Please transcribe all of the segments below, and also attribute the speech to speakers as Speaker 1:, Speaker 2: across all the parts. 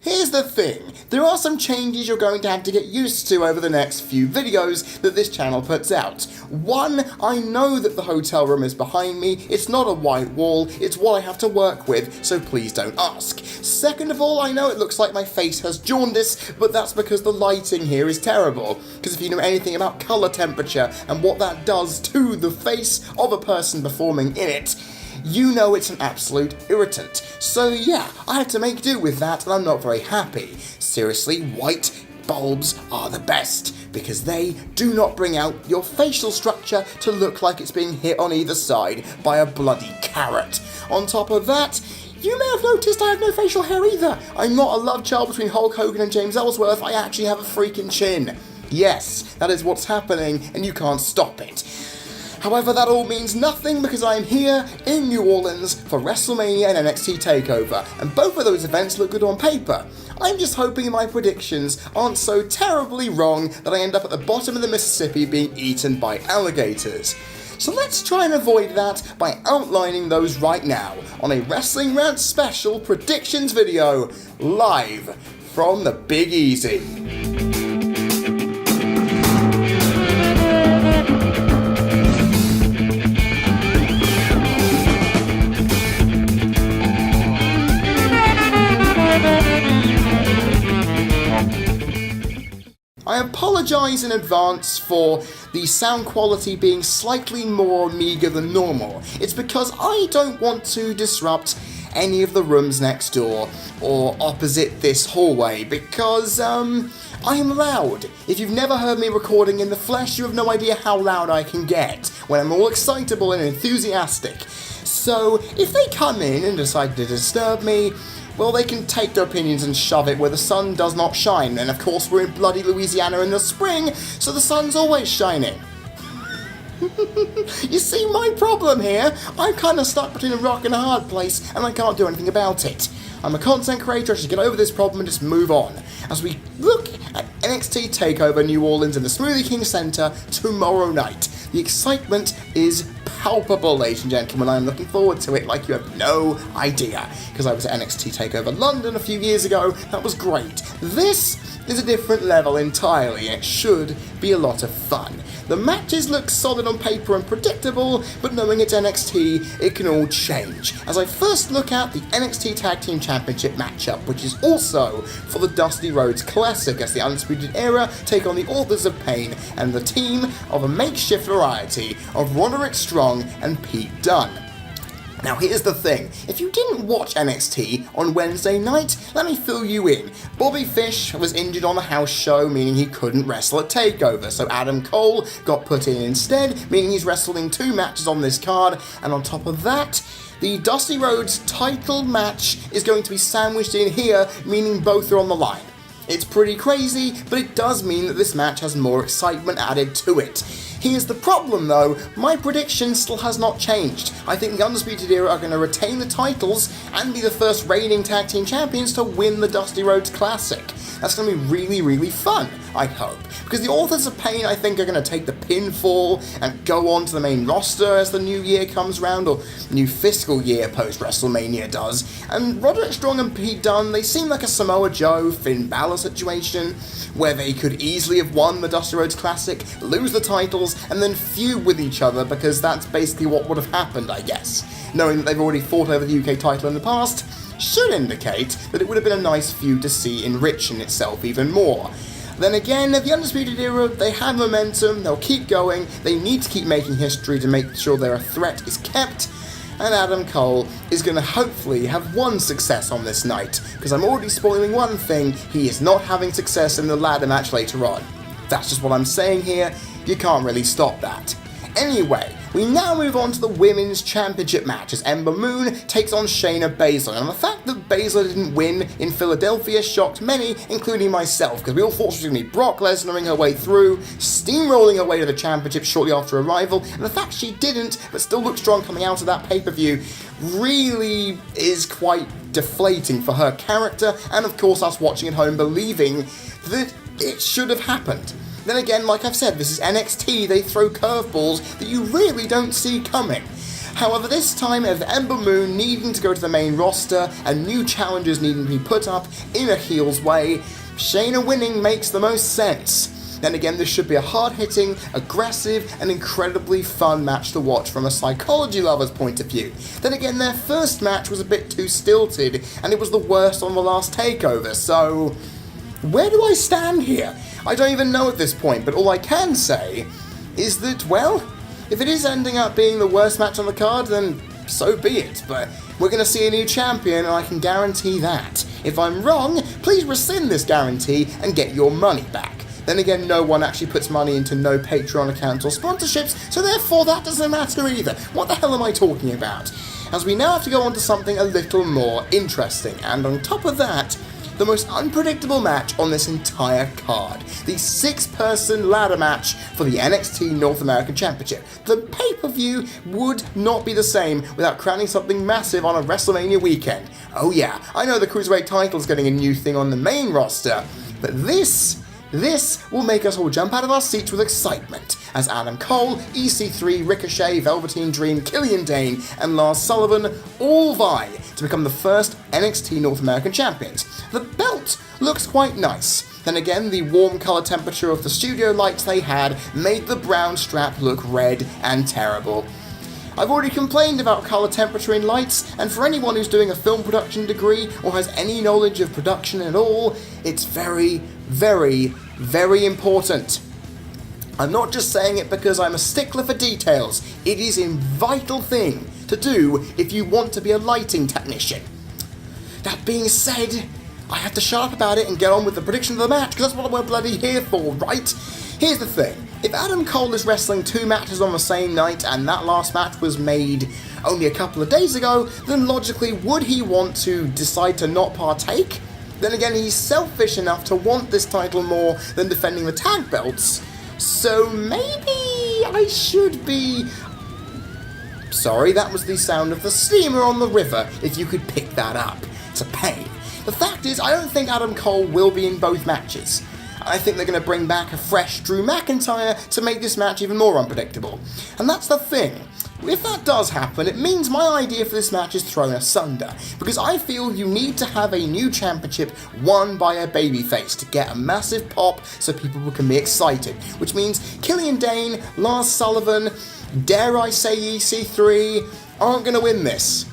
Speaker 1: Here's the thing, there are some changes you're going to have to get used to over the next few videos that this channel puts out. One, I know that the hotel room is behind me, it's not a white wall, it's what I have to work with, so please don't ask. Second of all, I know it looks like my face has jaundice, but that's because the lighting here is terrible. Because if you know anything about colour temperature and what that does to the face of a person performing in it, you know it's an absolute irritant. So yeah, I had to make do with that and I'm not very happy. Seriously, white bulbs are the best because they do not bring out your facial structure to look like it's being hit on either side by a bloody carrot. On top of that, you may have noticed I have no facial hair either. I'm not a love child between Hulk Hogan and James Ellsworth, I actually have a freaking chin. Yes, that is what's happening and you can't stop it. However, that all means nothing because I'm here in New Orleans for WrestleMania and NXT Takeover, and both of those events look good on paper. I'm just hoping my predictions aren't so terribly wrong that I end up at the bottom of the Mississippi being eaten by alligators. So let's try and avoid that by outlining those right now on a Wrestling Rant special predictions video, live from the Big Easy. I apologise in advance for the sound quality being slightly more meagre than normal. It's because I don't want to disrupt any of the rooms next door or opposite this hallway because, I am loud. If you've never heard me recording in the flesh, you have no idea how loud I can get when I'm all excitable and enthusiastic. So, if they come in and decide to disturb me, well, they can take their opinions and shove it where the sun does not shine, and of course we're in bloody Louisiana in the spring, so the sun's always shining. You see my problem here? I'm kinda stuck between a rock and a hard place, and I can't do anything about it. I'm a content creator, I should get over this problem and just move on. As we look at NXT Takeover New Orleans in the Smoothie King Center tomorrow night. The excitement is palpable, ladies and gentlemen. I'm looking forward to it like you have no idea. Because I was at NXT Takeover London a few years ago, that was great. This is a different level entirely, and it should be a lot of fun. The matches look solid on paper and predictable, but knowing it's NXT, it can all change. As I first look at the NXT Tag Team Championship matchup, which is also for the Dusty Rhodes Classic, as the Undisputed Era take on the Authors of Pain and the team of a makeshift variety of Roderick Strong and Pete Dunne. Now here's the thing, if you didn't watch NXT on Wednesday night, let me fill you in. Bobby Fish was injured on a house show, meaning he couldn't wrestle at TakeOver, so Adam Cole got put in instead, meaning he's wrestling 2 matches on this card, and on top of that, the Dusty Rhodes title match is going to be sandwiched in here, meaning both are on the line. It's pretty crazy, but it does mean that this match has more excitement added to it. Here's the problem though, my prediction still has not changed. I think the Undisputed Era are going to retain the titles and be the first reigning tag team champions to win the Dusty Rhodes Classic. That's going to be really, really fun, I hope. Because the Authors of Pain, I think, are going to take the pinfall and go on to the main roster as the new year comes round, or new fiscal year post-WrestleMania does. And Roderick Strong and Pete Dunne, they seem like a Samoa Joe, Finn Balor situation, where they could easily have won the Dusty Rhodes Classic, lose the titles, and then feud with each other, because that's basically what would have happened, I guess. Knowing that they've already fought over the UK title in the past, should indicate that it would have been a nice feud to see enrich in itself even more. Then again, the Undisputed Era, they have momentum, they'll keep going, they need to keep making history to make sure their threat is kept, and Adam Cole is going to hopefully have one success on this night, because I'm already spoiling one thing, he is not having success in the ladder match later on. That's just what I'm saying here, you can't really stop that. Anyway, we now move on to the Women's Championship match as Ember Moon takes on Shayna Baszler, and the fact that Baszler didn't win in Philadelphia shocked many, including myself, because we all thought she was going to be Brock Lesnaring her way through, steamrolling her way to the championship shortly after arrival, and the fact she didn't, but still looked strong coming out of that pay-per-view, really is quite deflating for her character, and of course us watching at home believing that it should have happened. Then again, like I've said, this is NXT, they throw curveballs that you really don't see coming. However, this time, of Ember Moon needing to go to the main roster and new challengers needing to be put up in a heel's way, Shayna winning makes the most sense. Then again, this should be a hard-hitting, aggressive, and incredibly fun match to watch from a psychology lover's point of view. Then again, their first match was a bit too stilted, and it was the worst on the last takeover, so where do I stand here? I don't even know at this point, but all I can say is that, well, if it is ending up being the worst match on the card, then so be it, but we're going to see a new champion, and I can guarantee that. If I'm wrong, please rescind this guarantee and get your money back. Then again, no one actually puts money into no Patreon accounts or sponsorships, so therefore that doesn't matter either. What the hell am I talking about? As we now have to go on to something a little more interesting, and on top of that, the most unpredictable match on this entire card. The 6-person ladder match for the NXT North American Championship. The pay-per-view would not be the same without crowning something massive on a WrestleMania weekend. Oh yeah, I know the Cruiserweight title's getting a new thing on the main roster, but this will make us all jump out of our seats with excitement, as Adam Cole, EC3, Ricochet, Velveteen Dream, Killian Dane, and Lars Sullivan all vie to become the first NXT North American champions. The belt looks quite nice. Then again, the warm colour temperature of the studio lights they had made the brown strap look red and terrible. I've already complained about colour temperature in lights, and for anyone who's doing a film production degree or has any knowledge of production at all, it's very, very, very important. I'm not just saying it because I'm a stickler for details. It is a vital thing to do if you want to be a lighting technician. That being said, I have to shut up about it and get on with the prediction of the match, because that's what we're bloody here for, right? Here's the thing. If Adam Cole is wrestling 2 matches on the same night, and that last match was made only a couple of days ago, then logically, would he want to decide to not partake? Then again, he's selfish enough to want this title more than defending the tag belts, so maybe I should be... Sorry, that was the sound of the steamer on the river, if you could pick that up. It's a pain. The fact is, I don't think Adam Cole will be in both matches. I think they're going to bring back a fresh Drew McIntyre to make this match even more unpredictable. And that's the thing. If that does happen, it means my idea for this match is thrown asunder, because I feel you need to have a new championship won by a babyface to get a massive pop so people can be excited, which means Killian Dane, Lars Sullivan, dare I say EC3, aren't going to win this.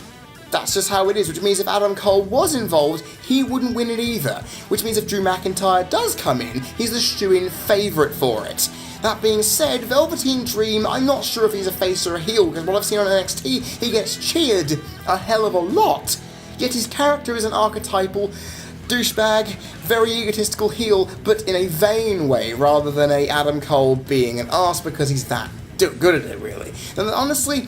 Speaker 1: That's just how it is, which means if Adam Cole was involved, he wouldn't win it either. Which means if Drew McIntyre does come in, he's the shoo-in favourite for it. That being said, Velveteen Dream, I'm not sure if he's a face or a heel, because what I've seen on NXT, he gets cheered a hell of a lot. Yet his character is an archetypal douchebag, very egotistical heel, but in a vain way, rather than a Adam Cole being an arse because he's that good at it, really. And honestly,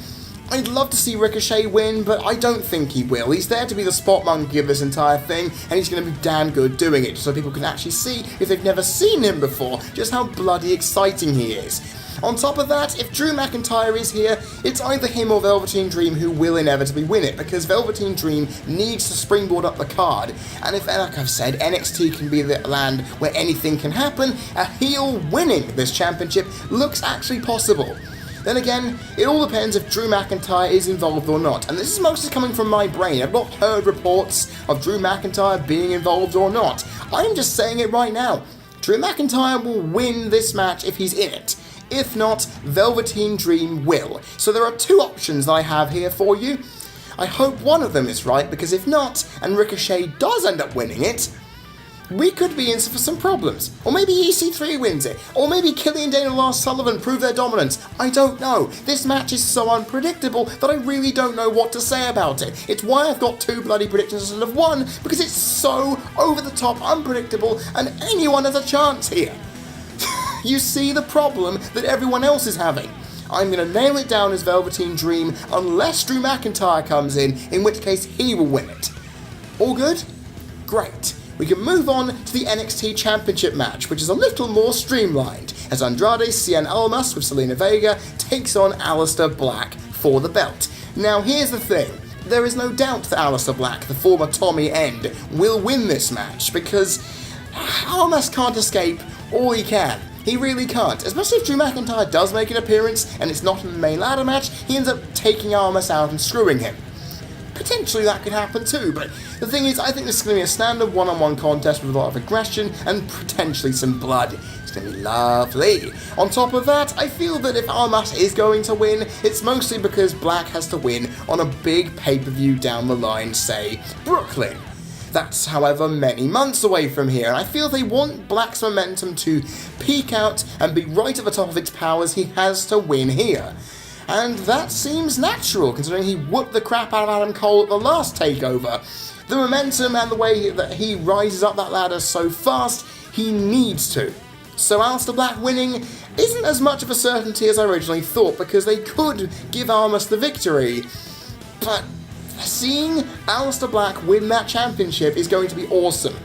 Speaker 1: I'd love to see Ricochet win, but I don't think he will. He's there to be the spot monkey of this entire thing, and he's going to be damn good doing it, so people can actually see, if they've never seen him before, just how bloody exciting he is. On top of that, if Drew McIntyre is here, it's either him or Velveteen Dream who will inevitably win it, because Velveteen Dream needs to springboard up the card, and if, like I've said, NXT can be the land where anything can happen, a heel winning this championship looks actually possible. Then again, it all depends if Drew McIntyre is involved or not, and this is mostly coming from my brain. I've not heard reports of Drew McIntyre being involved or not. I'm just saying it right now. Drew McIntyre will win this match if he's in it. If not, Velveteen Dream will. So there are 2 options that I have here for you. I hope one of them is right, because if not, and Ricochet does end up winning it, we could be in for some problems. Or maybe EC3 wins it. Or maybe Killian Dane and Lars Sullivan prove their dominance. I don't know. This match is so unpredictable that I really don't know what to say about it. It's why I've got 2 bloody predictions instead of 1, because it's so over the top, unpredictable, and anyone has a chance here. You see the problem that everyone else is having. I'm going to nail it down as Velveteen Dream unless Drew McIntyre comes in which case he will win it. All good? Great. We can move on to the NXT Championship match, which is a little more streamlined, as Andrade Cien Almas with Selena Vega takes on Aleister Black for the belt. Now here's the thing, there is no doubt that Aleister Black, the former Tommy End, will win this match, because Almas can't escape all he can. He really can't, especially if Drew McIntyre does make an appearance and it's not in the main ladder match, he ends up taking Almas out and screwing him. Potentially that could happen too, but the thing is, I think this is going to be a standard one-on-one contest with a lot of aggression and potentially some blood. It's going to be lovely. On top of that, I feel that if Almas is going to win, it's mostly because Black has to win on a big pay-per-view down the line, say, Brooklyn. That's, however, many months away from here, and I feel they want Black's momentum to peak out and be right at the top of its powers. He has to win here. And that seems natural, considering he whooped the crap out of Adam Cole at the last takeover. The momentum and the way that he rises up that ladder so fast, he needs to. So Aleister Black winning isn't as much of a certainty as I originally thought, because they could give Almas the victory. But seeing Aleister Black win that championship is going to be awesome.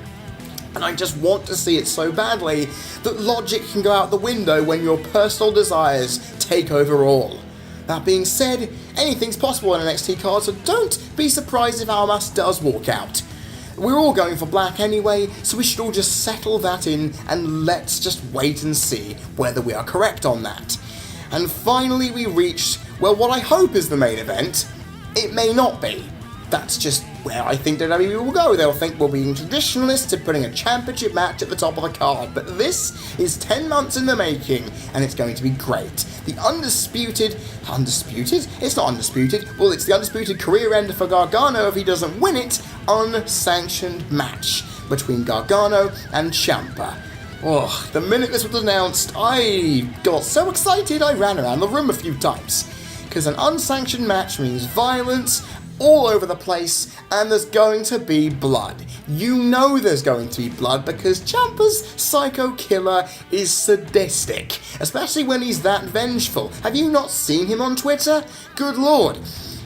Speaker 1: And I just want to see it so badly that logic can go out the window when your personal desires take over all. That being said, anything's possible in an NXT card, so don't be surprised if Almas does walk out. We're all going for Black anyway, so we should all just settle that in and let's just wait and see whether we are correct on that. And finally we reached, well, what I hope is the main event. It may not be. That's just where I think WWE will go. They'll think we're being traditionalists to putting a championship match at the top of the card. But this is 10 months in the making, and it's going to be great. The undisputed? It's not undisputed. Well, it's the undisputed career ender for Gargano if he doesn't win it. Unsanctioned match between Gargano and Ciampa. Oh, the minute this was announced, I got so excited I ran around the room a few times. Because an unsanctioned match means violence all over the place, and there's going to be blood. You know there's going to be blood because Ciampa's psycho killer is sadistic, especially when he's that vengeful. Have you not seen him on Twitter? Good lord.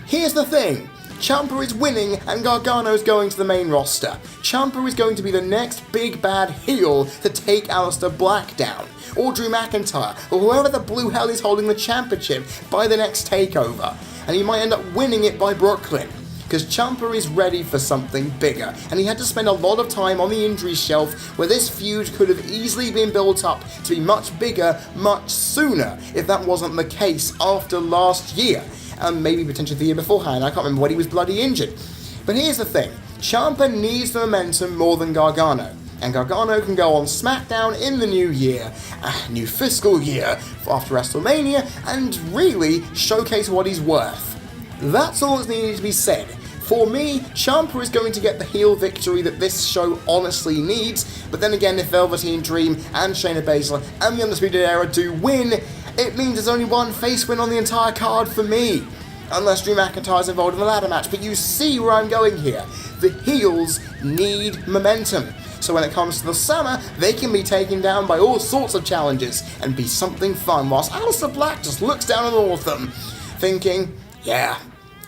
Speaker 1: Here's the thing. Ciampa is winning and Gargano's going to the main roster. Ciampa is going to be the next big bad heel to take Aleister Black down, or Drew McIntyre, or whoever the blue hell is holding the championship by the next takeover. And he might end up winning it by Brooklyn, because Ciampa is ready for something bigger, and he had to spend a lot of time on the injury shelf where this feud could have easily been built up to be much bigger, much sooner, if that wasn't the case after last year, and maybe potentially the year beforehand. I can't remember when he was bloody injured. But here's the thing, Ciampa needs the momentum more than Gargano. And Gargano can go on SmackDown in the new year, new fiscal year, after WrestleMania, and really showcase what he's worth. That's all that's needed to be said. For me, Ciampa is going to get the heel victory that this show honestly needs, but then again, if Velveteen Dream and Shayna Baszler and the Undisputed Era do win, it means there's only one face win on the entire card for me. Unless Drew McIntyre's involved in the ladder match, but you see where I'm going here. The heels need momentum. So when it comes to the summer, they can be taken down by all sorts of challenges and be something fun, whilst Aleister Black just looks down on all of them, thinking, yeah,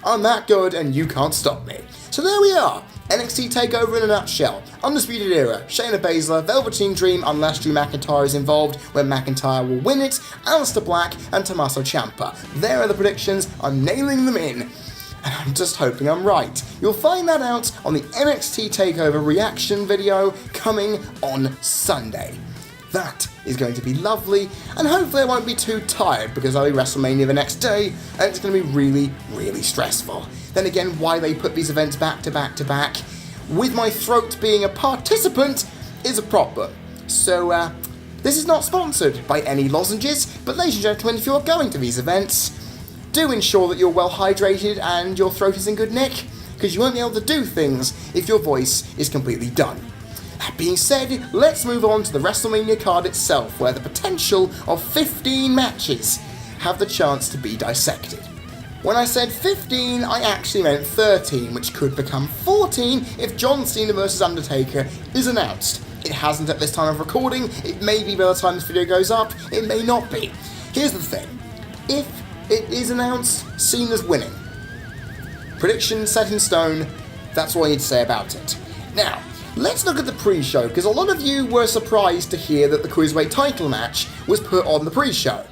Speaker 1: I'm that good and you can't stop me. So there we are, NXT Takeover in a nutshell. Undisputed Era, Shayna Baszler, Velveteen Dream unless Drew McIntyre is involved, where McIntyre will win it, Aleister Black and Tommaso Ciampa. There are the predictions, I'm nailing them in. And I'm just hoping I'm right. You'll find that out on the NXT Takeover reaction video coming on Sunday. That is going to be lovely, and hopefully I won't be too tired because I'll be WrestleMania the next day, and it's going to be really, really stressful. Then again, why they put these events back to back to back, with my throat being a participant, is a problem. So, this is not sponsored by any lozenges, but ladies and gentlemen, if you're going to these events, do ensure that you're well hydrated and your throat is in good nick, because you won't be able to do things if your voice is completely done. That being said, let's move on to the WrestleMania card itself, where the potential of 15 matches have the chance to be dissected. When I said 15, I actually meant 13, which could become 14 if John Cena vs Undertaker is announced. It hasn't at this time of recording, it may be by the time this video goes up, it may not be. Here's the thing, if it is announced, Cena's winning. Prediction set in stone, that's all I need to say about it. Now, let's look at the pre-show, because a lot of you were surprised to hear that the Cruiserweight title match was put on the pre-show.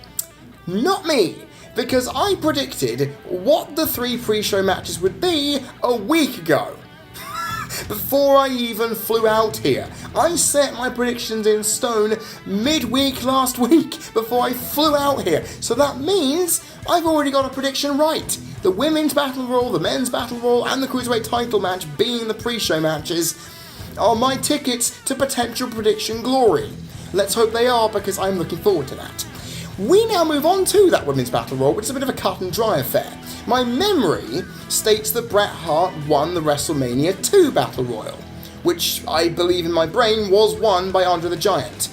Speaker 1: Not me, because I predicted what the 3 pre-show matches would be a week ago. before I even flew out here. I set my predictions in stone midweek last week before I flew out here. So that means I've already got a prediction right. The women's battle royal, the men's battle royal, and the cruiserweight title match being the pre-show matches are my tickets to potential prediction glory. Let's hope they are, because I'm looking forward to that. We now move on to that women's battle royal, which is a bit of a cut and dry affair. My memory states that Bret Hart won the WrestleMania 2 battle royal, which I believe in my brain was won by Andre the Giant.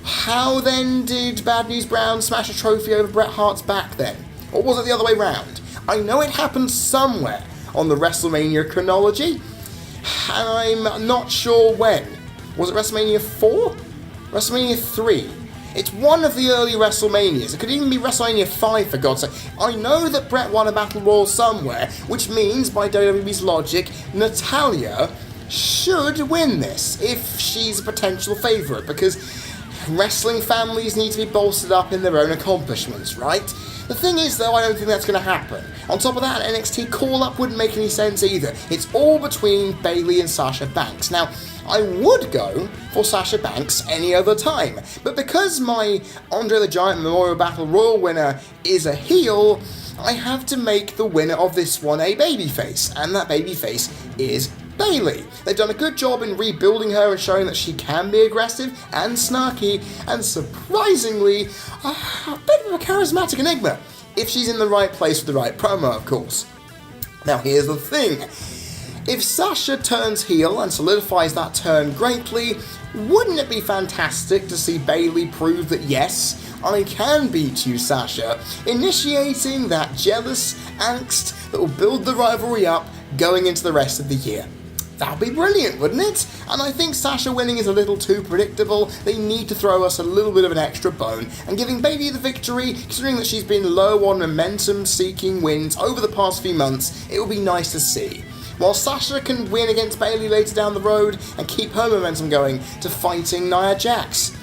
Speaker 1: How then did Bad News Brown smash a trophy over Bret Hart's back then? Or was it the other way round? I know it happened somewhere on the WrestleMania chronology, and I'm not sure when. Was it WrestleMania 4? WrestleMania 3? It's one of the early WrestleManias. It could even be WrestleMania 5, for God's sake. I know that Bret won a Battle Royal somewhere, which means, by WWE's logic, Natalya should win this, if she's a potential favourite, because wrestling families need to be bolstered up in their own accomplishments, right? The thing is, though, I don't think that's going to happen. On top of that, NXT call-up wouldn't make any sense either. It's all between Bayley and Sasha Banks. Now, I would go for Sasha Banks any other time, but because my Andre the Giant Memorial Battle Royal winner is a heel, I have to make the winner of this one a babyface, and that babyface is Bayley. They've done a good job in rebuilding her and showing that she can be aggressive and snarky and surprisingly a bit of a charismatic enigma, if she's in the right place with the right promo, of course. Now here's the thing. If Sasha turns heel and solidifies that turn greatly, wouldn't it be fantastic to see Bayley prove that yes, I can beat you, Sasha, initiating that jealous angst that will build the rivalry up going into the rest of the year? That would be brilliant, wouldn't it? And I think Sasha winning is a little too predictable. They need to throw us a little bit of an extra bone, and giving Bayley the victory, considering that she's been low on momentum-seeking wins over the past few months, it would be nice to see. While Sasha can win against Bayley later down the road and keep her momentum going to fighting Nia Jax.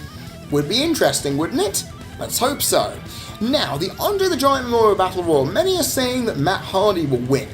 Speaker 1: Would be interesting, wouldn't it? Let's hope so. Now, the Andre the Giant Memorial Battle Royal, many are saying that Matt Hardy will win.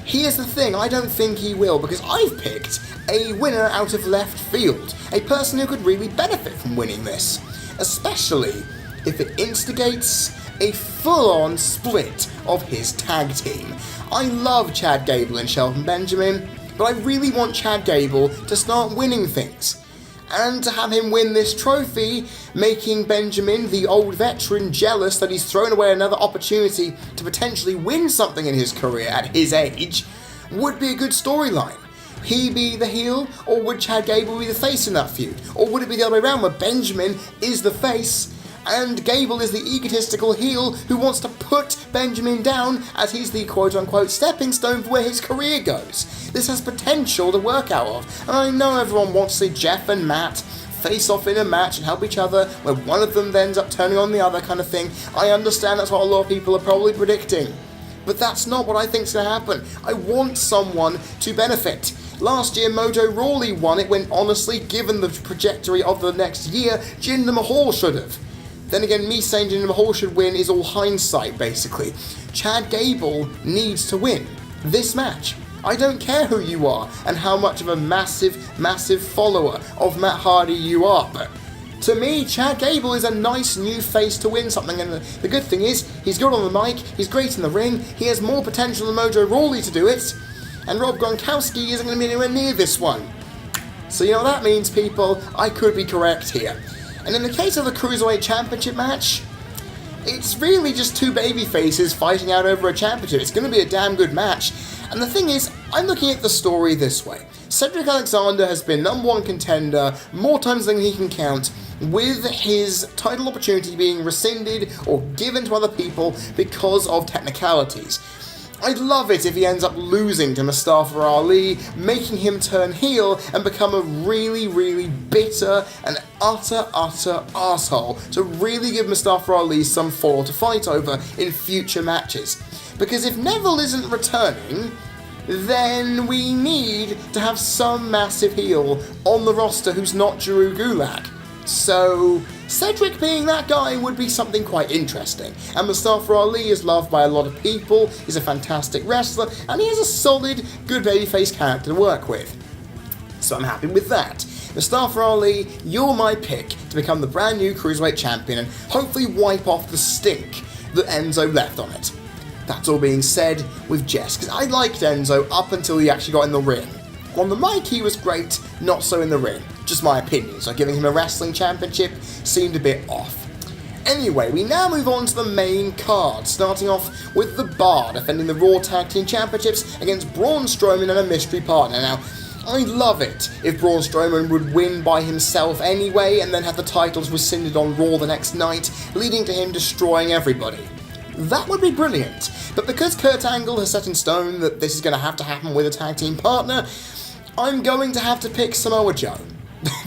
Speaker 1: Here's the thing, I don't think he will, because I've picked a winner out of left field, a person who could really benefit from winning this, especially if it instigates a full-on split of his tag team. I love Chad Gable and Shelton Benjamin, but I really want Chad Gable to start winning things. And to have him win this trophy, making Benjamin, the old veteran, jealous that he's thrown away another opportunity to potentially win something in his career at his age, would be a good storyline. He be the heel, or would Chad Gable be the face in that feud? Or would it be the other way around, where Benjamin is the face and Gable is the egotistical heel who wants to put Benjamin down as he's the quote-unquote stepping stone for where his career goes? This has potential to work out of, and I know everyone wants to see Jeff and Matt face off in a match and help each other, where one of them ends up turning on the other kind of thing. I understand that's what a lot of people are probably predicting, but that's not what I think's going to happen. I want someone to benefit. Last year, Mojo Rawley won it when, honestly, given the trajectory of the next year, Jinder Mahal should have. Then again, me saying Jinder Mahal should win is all hindsight, basically. Chad Gable needs to win this match. I don't care who you are and how much of a massive, massive follower of Matt Hardy you are, but to me, Chad Gable is a nice new face to win something, and the good thing is, he's good on the mic, he's great in the ring, he has more potential than Mojo Rawley to do it, and Rob Gronkowski isn't going to be anywhere near this one. So you know what that means, people? I could be correct here. And in the case of the Cruiserweight Championship match, it's really just two baby faces fighting out over a championship. It's going to be a damn good match. And the thing is, I'm looking at the story this way. Cedric Alexander has been #1 contender more times than he can count, with his title opportunity being rescinded or given to other people because of technicalities. I'd love it if he ends up losing to Mustafa Ali, making him turn heel and become a really, really bitter and utter arsehole to really give Mustafa Ali some foil to fight over in future matches. Because if Neville isn't returning, then we need to have some massive heel on the roster who's not Drew Gulak. So Cedric being that guy would be something quite interesting. And Mustafa Ali is loved by a lot of people, he's a fantastic wrestler, and he has a solid, good babyface character to work with. so I'm happy with that. Mustafa Ali, you're my pick to become the brand new Cruiserweight Champion and hopefully wipe off the stink that Enzo left on it. That's all being said with Jess, because I liked Enzo up until he actually got in the ring. On the mic he was great, not so in the ring. Just my opinion, so giving him a wrestling championship seemed a bit off. Anyway, we now move on to the main card, starting off with The Bar defending the Raw Tag Team Championships against Braun Strowman and a mystery partner. Now, I'd love it if Braun Strowman would win by himself anyway and then have the titles rescinded on Raw the next night, leading to him destroying everybody. That would be brilliant, but because Kurt Angle has set in stone that this is going to happen with a tag team partner, I'm going to have to pick Samoa Joe.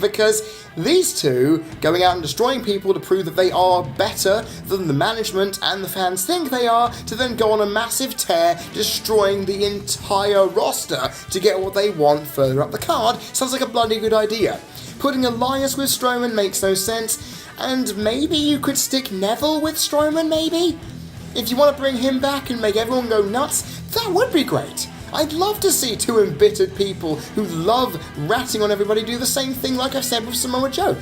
Speaker 1: Because these two going out and destroying people to prove that they are better than the management and the fans think they are, to then go on a massive tear, destroying the entire roster to get what they want further up the card, sounds like a bloody good idea. Putting Elias with Strowman makes no sense, and maybe you could stick Neville with Strowman, maybe? If you want to bring him back and make everyone go nuts, that would be great. I'd love to see two embittered people who love ratting on everybody do the same thing like I said with Samoa Joe.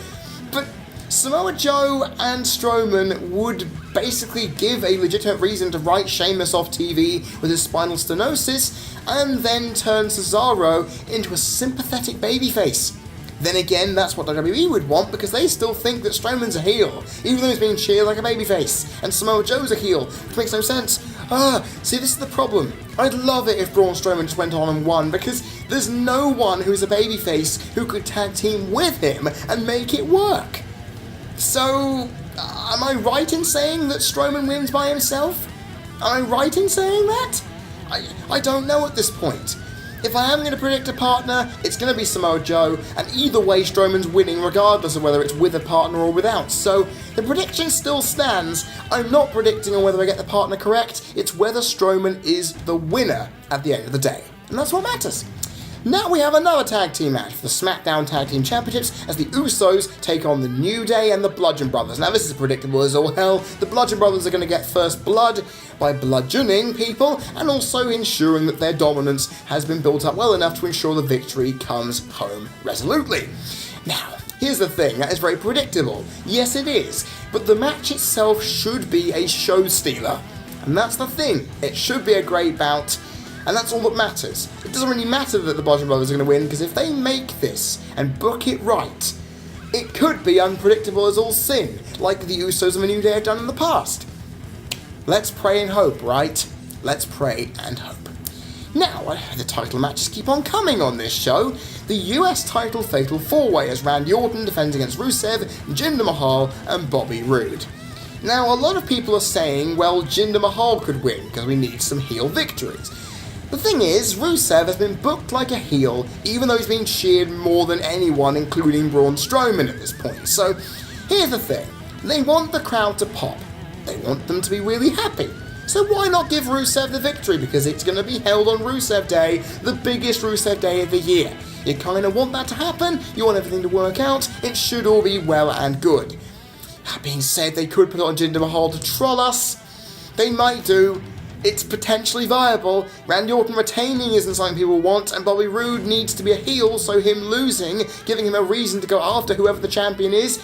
Speaker 1: But Samoa Joe and Strowman would basically give a legitimate reason to write Sheamus off TV with his spinal stenosis and then turn Cesaro into a sympathetic babyface. Then again, that's what WWE would want because they still think that Strowman's a heel, even though he's being cheered like a babyface, and Samoa Joe's a heel, which makes no sense. See, this is the problem. I'd love it if Braun Strowman just went on and won, because there's no one who's a babyface who could tag team with him and make it work. So, am I right in saying that Strowman wins by himself? Am I right in saying that? I don't know at this point. If I am going to predict a partner, it's going to be Samoa Joe, and either way Strowman's winning regardless of whether it's with a partner or without. So, the prediction still stands. I'm not predicting on whether I get the partner correct, it's whether Strowman is the winner at the end of the day. And that's what matters. Now we have another tag team match for the SmackDown Tag Team Championships as the Usos take on the New Day and the Bludgeon Brothers. Now this is predictable as all hell. The Bludgeon Brothers are going to get first blood by bludgeoning people and also ensuring that their dominance has been built up well enough to ensure the victory comes home resolutely. Now, here's the thing, that is very predictable. Yes it is, but the match itself should be a show stealer. And that's the thing, it should be a great bout. And that's all that matters. It doesn't really matter that the Bludgeon Brothers are going to win, because if they make this and book it right, it could be unpredictable as all sin, like the Usos and the New Day have done in the past. Let's pray and hope, right? Let's pray and hope. Now, the title matches keep on coming on this show. The US title Fatal 4-Way as Randy Orton defends against Rusev, Jinder Mahal and Bobby Roode. Now, a lot of people are saying, well, Jinder Mahal could win, because we need some heel victories. The thing is, Rusev has been booked like a heel, even though he's been cheered more than anyone, including Braun Strowman at this point. So, here's the thing. They want the crowd to pop. They want them to be really happy. So why not give Rusev the victory? Because it's going to be held on Rusev Day, the biggest Rusev Day of the year. You kind of want that to happen, you want everything to work out, it should all be well and good. That being said, they could put it on Jinder Mahal to troll us. They might do. It's potentially viable. Randy Orton retaining isn't something people want, and Bobby Roode needs to be a heel, so him losing, giving him a reason to go after whoever the champion is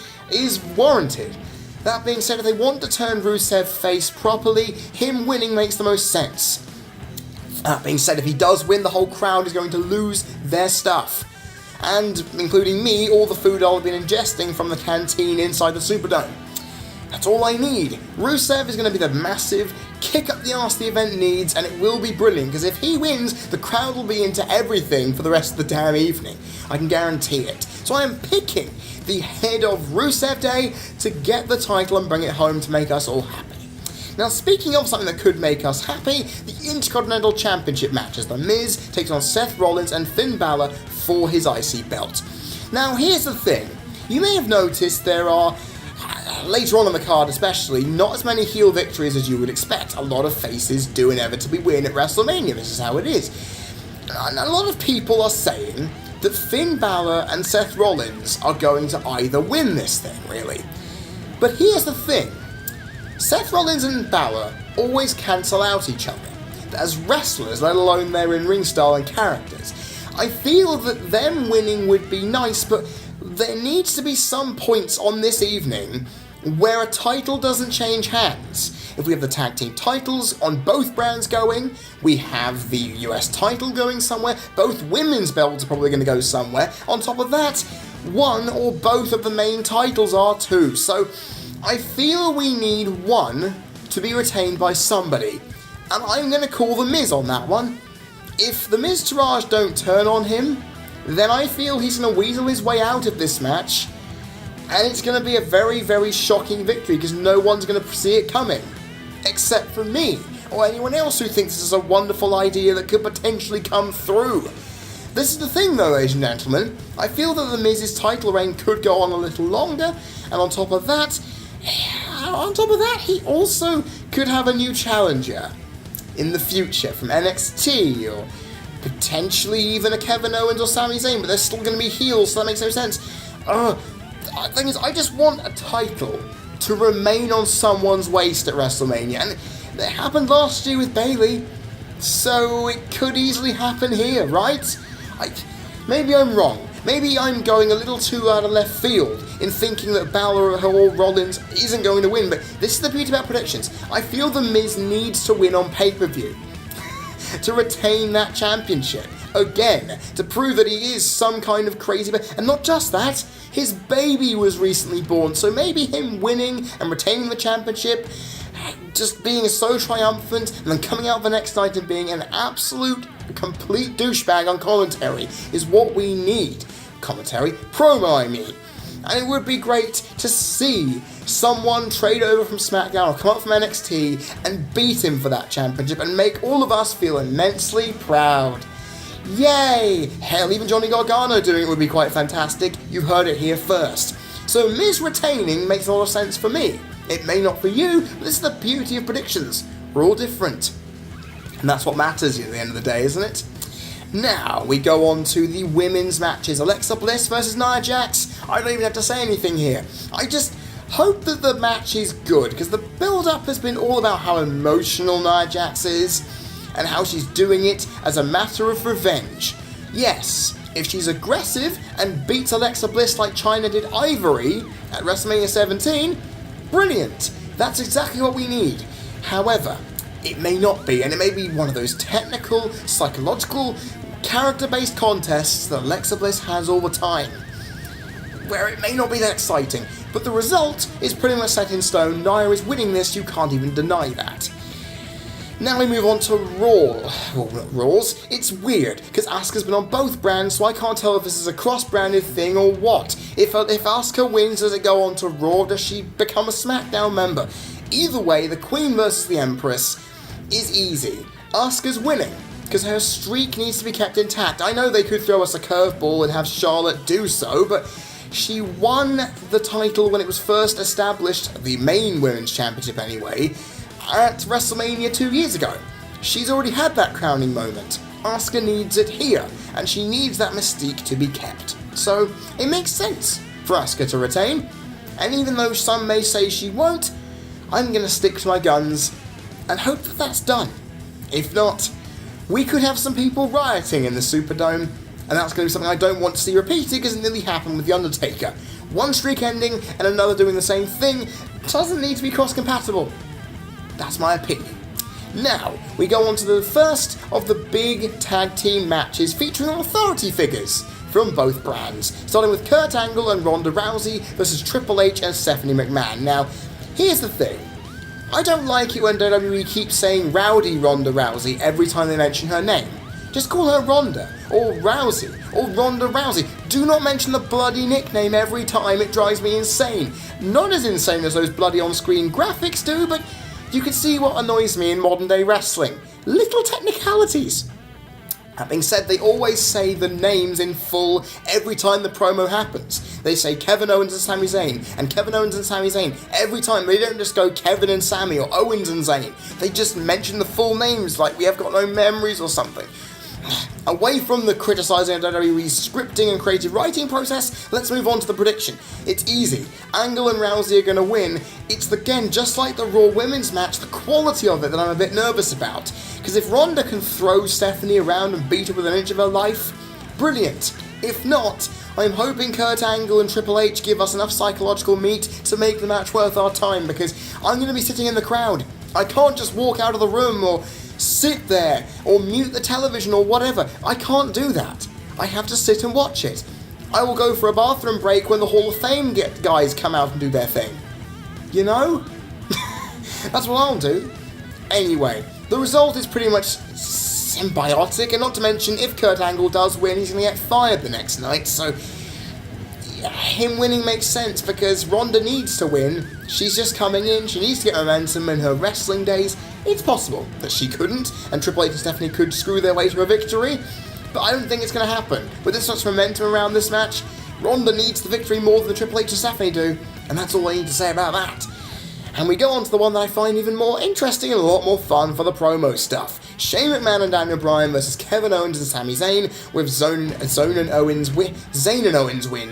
Speaker 1: warranted. That being said, if they want to turn Rusev face properly, him winning makes the most sense. That being said, if he does win, the whole crowd is going to lose their stuff. And, including me, all the food I've been ingesting from the canteen inside the Superdome. That's all I need. Rusev is going to be the massive kick up the arse the event needs, and it will be brilliant, because if he wins, the crowd will be into everything for the rest of the damn evening. I can guarantee it. So I am picking the head of Rusev Day to get the title and bring it home to make us all happy. Now, speaking of something that could make us happy, the Intercontinental Championship match as The Miz takes on Seth Rollins and Finn Balor for his IC belt. Now, here's the thing. You may have noticed there are, later on in the card especially, not as many heel victories as you would expect. A lot of faces do inevitably win at WrestleMania. This is how it is. And a lot of people are saying that Finn Balor and Seth Rollins are going to either win this thing, really. But here's the thing. Seth Rollins and Balor always cancel out each other. As wrestlers, let alone their in-ring style and characters. I feel that them winning would be nice, but there needs to be some points on this evening where a title doesn't change hands. If we have the tag team titles on both brands going, we have the US title going somewhere, both women's belts are probably going to go somewhere. On top of that, one or both of the main titles are too. So I feel we need one to be retained by somebody, and I'm going to call The Miz on that one. If The Miz Taraj don't turn on him, then I feel he's going to weasel his way out of this match, and it's going to be a very, very shocking victory because no one's going to see it coming, except for me, or anyone else who thinks this is a wonderful idea that could potentially come through. This is the thing though, ladies and gentlemen, I feel that The Miz's title reign could go on a little longer, and on top of that, he also could have a new challenger in the future from NXT, or potentially even a Kevin Owens or Sami Zayn, but they're still going to be heels, so that makes no sense. The thing is, I just want a title to remain on someone's waist at WrestleMania, and it happened last year with Bayley, so it could easily happen here, right? Maybe I'm wrong. Maybe I'm going a little too out of left field in thinking that Balor or Rollins isn't going to win, but this is the beauty about predictions. I feel The Miz needs to win on pay-per-view to retain that championship. Again, to prove that he is some kind of crazy... And not just that, his baby was recently born, so maybe him winning and retaining the championship, just being so triumphant, and then coming out the next night and being an absolute, complete douchebag on commentary is what we need. Commentary? Promo, I mean. And it would be great to see someone trade over from SmackDown or come up from NXT and beat him for that championship and make all of us feel immensely proud. Yay! Hell, even Johnny Gargano doing it would be quite fantastic. You heard it here first. So Miz retaining makes a lot of sense for me. It may not for you, but this is the beauty of predictions. We're all different. And that's what matters at the end of the day, isn't it? Now, we go on to the women's matches. Alexa Bliss versus Nia Jax. I don't even have to say anything here. I just hope that the match is good, because the build-up has been all about how emotional Nia Jax is, and how she's doing it as a matter of revenge. Yes, if she's aggressive and beats Alexa Bliss like Chyna did Ivory at WrestleMania 17, brilliant. That's exactly what we need. However, it may not be, and it may be one of those technical, psychological, character-based contests that Alexa Bliss has all the time, where it may not be that exciting, but the result is pretty much set in stone. Nia is winning this, you can't even deny that. Now we move on to Raw. Well, not Raws. It's weird, because Asuka's been on both brands, so I can't tell if this is a cross-branded thing or what. If Asuka wins, does it go on to Raw? Does she become a SmackDown member? Either way, the Queen versus the Empress is easy. Asuka's winning, because her streak needs to be kept intact. I know they could throw us a curveball and have Charlotte do so, but she won the title when it was first established, the main Women's Championship anyway, at WrestleMania 2 years ago. She's already had that crowning moment. Asuka needs it here, and she needs that mystique to be kept. So, it makes sense for Asuka to retain, and even though some may say she won't, I'm gonna stick to my guns and hope that that's done. If not, we could have some people rioting in the Superdome, and that's going to be something I don't want to see repeated because it nearly happened with The Undertaker. One streak ending and another doing the same thing doesn't need to be cross-compatible. That's my opinion. Now, we go on to the first of the big tag team matches featuring authority figures from both brands, starting with Kurt Angle and Ronda Rousey versus Triple H and Stephanie McMahon. Now, here's the thing. I don't like it when WWE keeps saying Rowdy Ronda Rousey every time they mention her name. Just call her Ronda, or Rousey, or Ronda Rousey. Do not mention the bloody nickname every time, it drives me insane. Not as insane as those bloody on-screen graphics do, but you can see what annoys me in modern day wrestling. Little technicalities. That being said, they always say the names in full every time the promo happens. They say Kevin Owens and Sami Zayn, and Kevin Owens and Sami Zayn every time. They don't just go Kevin and Sami or Owens and Zayn. They just mention the full names like we have got no memories or something. Away from the criticising of WWE's scripting and creative writing process, let's move on to the prediction. It's easy. Angle and Rousey are going to win. It's, again, just like the Raw Women's match, the quality of it that I'm a bit nervous about. Because if Ronda can throw Stephanie around and beat her with an inch of her life, brilliant. If not, I'm hoping Kurt Angle and Triple H give us enough psychological meat to make the match worth our time, because I'm going to be sitting in the crowd. I can't just walk out of the room or sit there or mute the television or whatever. I can't do that. I have to sit and watch it. I will go for a bathroom break when the Hall of Fame guys come out and do their thing. You know? That's what I'll do. Anyway, the result is pretty much symbiotic, and not to mention, if Kurt Angle does win, he's going to get fired the next night, so him winning makes sense, because Ronda needs to win. She's just coming in, she needs to get momentum in her wrestling days. It's possible that she couldn't, and Triple H and Stephanie could screw their way to a victory, but I don't think it's going to happen. With this much momentum around this match, Ronda needs the victory more than Triple H and Stephanie do, and that's all I need to say about that. And we go on to the one that I find even more interesting and a lot more fun for the promo stuff. Shane McMahon and Daniel Bryan versus Kevin Owens and Sami Zayn, with Zayn and Owens win.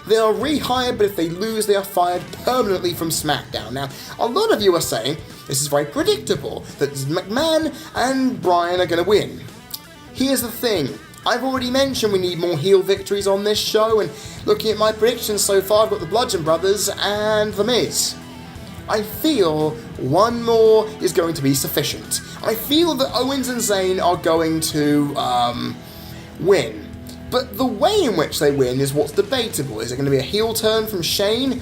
Speaker 1: They are rehired, but if they lose, they are fired permanently from SmackDown. Now, a lot of you are saying this is very predictable, that McMahon and Bryan are going to win. Here's the thing. I've already mentioned we need more heel victories on this show, and looking at my predictions so far, I've got the Bludgeon Brothers and The Miz. I feel one more is going to be sufficient. I feel that Owens and Zayn are going to win. But the way in which they win is what's debatable. Is it going to be a heel turn from Shane?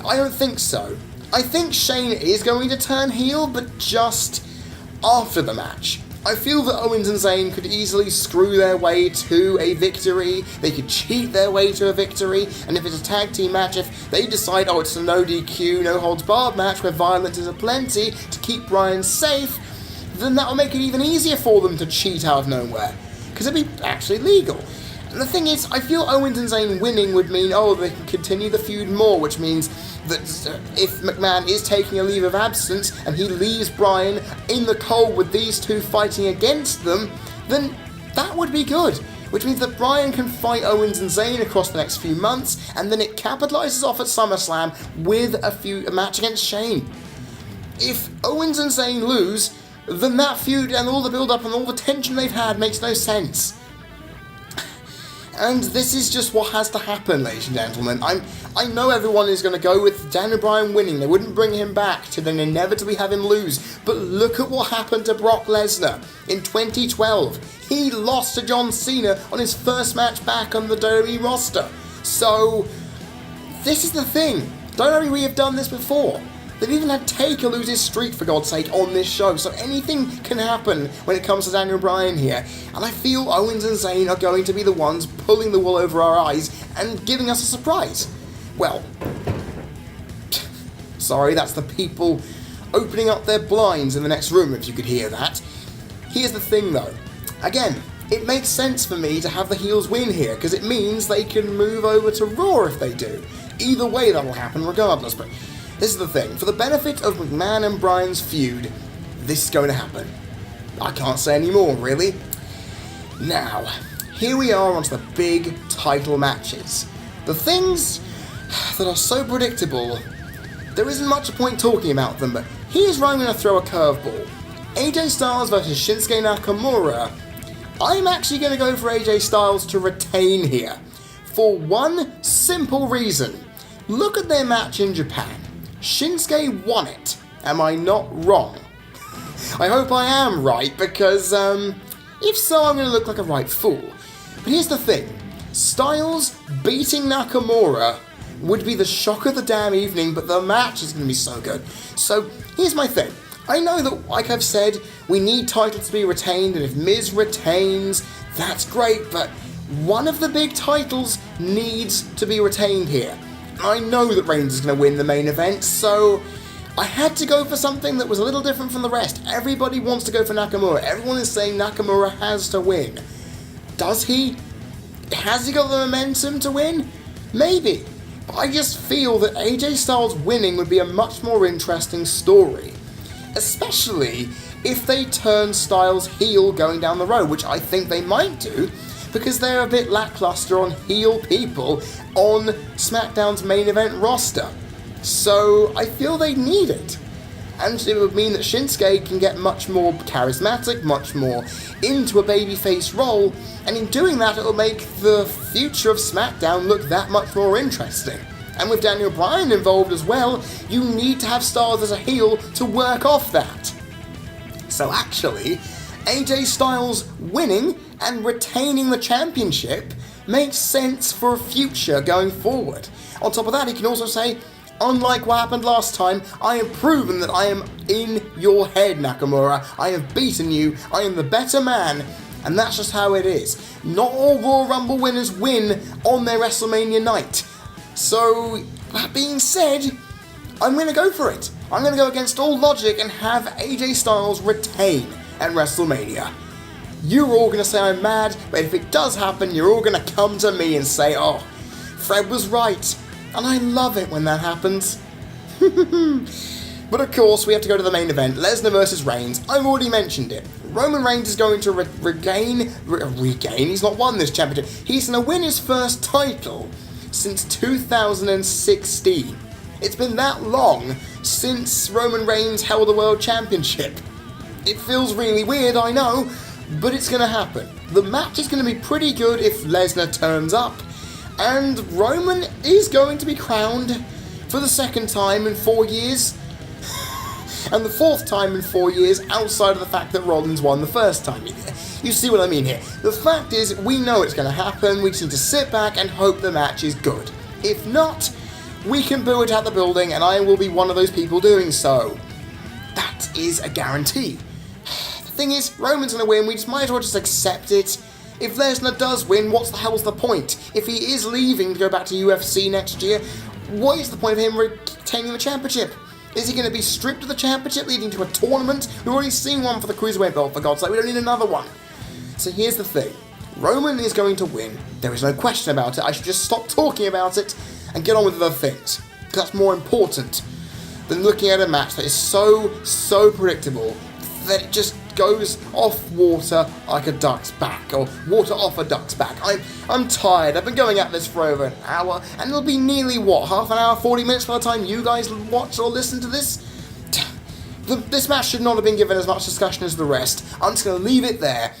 Speaker 1: I don't think so. I think Shane is going to turn heel, but just after the match. I feel that Owens and Zayn could easily screw their way to a victory, they could cheat their way to a victory, and if it's a tag team match, if they decide, oh, it's a no DQ, no holds barred match where violence is aplenty to keep Bryan safe, then that will make it even easier for them to cheat out of nowhere, because it'd be actually legal. And the thing is, I feel Owens and Zayn winning would mean, oh, they can continue the feud more, which means that if McMahon is taking a leave of absence and he leaves Bryan in the cold with these two fighting against them, then that would be good. Which means that Bryan can fight Owens and Zayn across the next few months, and then it capitalises off at SummerSlam with a match against Shane. If Owens and Zayn lose, then that feud and all the build-up and all the tension they've had makes no sense. And this is just what has to happen, ladies and gentlemen. I know everyone is going to go with Daniel Bryan winning. They wouldn't bring him back to then inevitably have him lose. But look at what happened to Brock Lesnar in 2012. He lost to John Cena on his first match back on the WWE roster. So, this is the thing. WWE have done this before. They've even had Taker lose his streak, for God's sake, on this show, so anything can happen when it comes to Daniel Bryan here, and I feel Owens and Zayn are going to be the ones pulling the wool over our eyes and giving us a surprise. Well, sorry, that's the people opening up their blinds in the next room, if you could hear that. Here's the thing, though. Again, it makes sense for me to have the heels win here, because it means they can move over to Raw if they do. Either way, that'll happen regardless, but this is the thing. For the benefit of McMahon and Bryan's feud, this is going to happen. I can't say any more, really. Now, here we are onto the big title matches. The things that are so predictable, there isn't much point talking about them, but here's where I'm going to throw a curveball. AJ Styles versus Shinsuke Nakamura. I'm actually going to go for AJ Styles to retain here. For one simple reason. Look at their match in Japan. Shinsuke won it. Am I not wrong? I hope I am right, because, if so, I'm going to look like a right fool. But here's the thing. Styles beating Nakamura would be the shock of the damn evening, but the match is going to be so good. So, here's my thing. I know that, like I've said, we need titles to be retained, and if Miz retains, that's great, but one of the big titles needs to be retained here. I know that Reigns is going to win the main event, so I had to go for something that was a little different from the rest. Everybody wants to go for Nakamura. Everyone is saying Nakamura has to win. Does he? Has he got the momentum to win? Maybe. But I just feel that AJ Styles winning would be a much more interesting story. Especially if they turn Styles heel going down the road, which I think they might do, because they're a bit lackluster on heel people on SmackDown's main event roster. So I feel they need it. and it would mean that Shinsuke can get much more charismatic, much more into a babyface role, and in doing that it'll make the future of SmackDown look that much more interesting. And with Daniel Bryan involved as well, you need to have Styles as a heel to work off that. So actually, AJ Styles winning and retaining the championship makes sense for a future going forward. On top of that, he can also say, unlike what happened last time, I have proven that I am in your head, Nakamura. I have beaten you. I am the better man. And that's just how it is. Not all Royal Rumble winners win on their WrestleMania night. So, that being said, I'm going to go for it. I'm going to go against all logic and have AJ Styles retain at WrestleMania. You're all going to say I'm mad, but if it does happen, you're all going to come to me and say, oh, Fred was right. And I love it when that happens. But of course, we have to go to the main event, Lesnar versus Reigns. I've already mentioned it. Roman Reigns is going to regain, he's not won this championship. He's going to win his first title since 2016. It's been that long since Roman Reigns held the World Championship. It feels really weird, I know, but it's going to happen. The match is going to be pretty good if Lesnar turns up, and Roman is going to be crowned for the second time in 4 years, and the fourth time in 4 years outside of the fact that Rollins won the first time. You see what I mean here? The fact is, we know it's going to happen, we just need to sit back and hope the match is good. If not, we can boo it out the building, and I will be one of those people doing so. That is a guarantee. The thing is, Roman's going to win, we just might as well just accept it. If Lesnar does win, what the hell's the point? If he is leaving to go back to UFC next year, what is the point of him retaining the championship? Is he going to be stripped of the championship leading to a tournament? We've already seen one for the Cruiserweight belt, for God's sake, we don't need another one. So here's the thing. Roman is going to win. There is no question about it. I should just stop talking about it and get on with other things. Because that's more important than looking at a match that is so predictable that it just goes off water like a duck's back, or water off a duck's back. I'm tired. I've been going at this for over an hour, and it'll be nearly, half an hour, 40 minutes by the time you guys watch or listen to this? This match should not have been given as much discussion as the rest. I'm just going to leave it there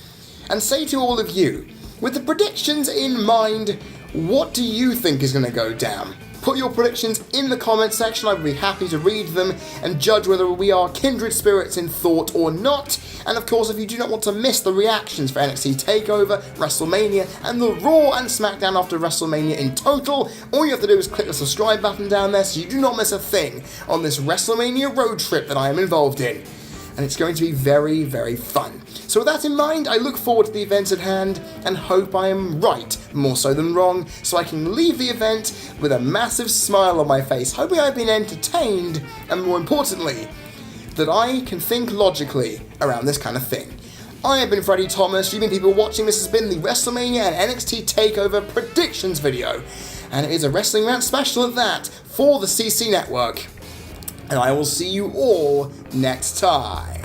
Speaker 1: and say to all of you, with the predictions in mind, what do you think is going to go down? Put your predictions in the comment section. I would be happy to read them and judge whether we are kindred spirits in thought or not. And of course, if you do not want to miss the reactions for NXT Takeover, WrestleMania, and the Raw and SmackDown after WrestleMania in total, all you have to do is click the subscribe button down there so you do not miss a thing on this WrestleMania road trip that I am involved in. And it's going to be very fun. So with that in mind, I look forward to the event at hand and hope I am right, more so than wrong, so I can leave the event with a massive smile on my face, hoping I've been entertained, and more importantly, that I can think logically around this kind of thing. I have been Freddie Thomas, you've been people watching, this has been the WrestleMania and NXT Takeover predictions video, and it is a Wrestling Rant special at that, for the CC Network. And I will see you all next time.